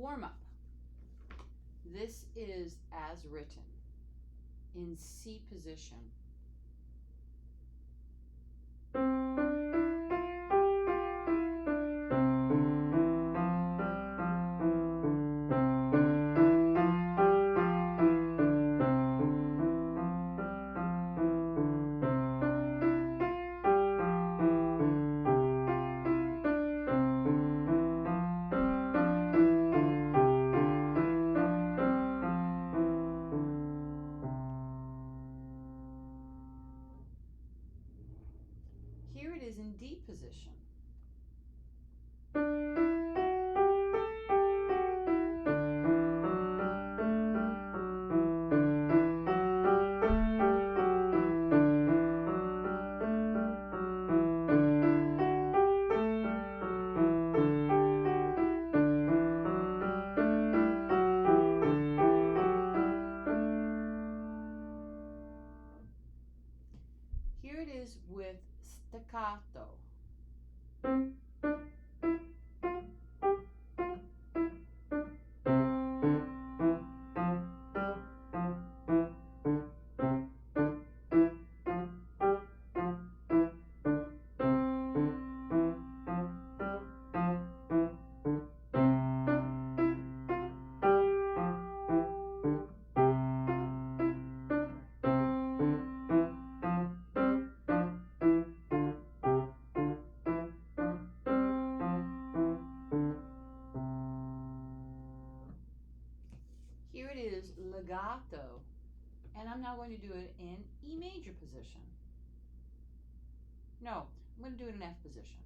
Warm-up. This is as written in C position. Here it is in D position. Here it is with staccato. Here it is legato, and I'm now going to do it in E major position. No, I'm going to do it in F position.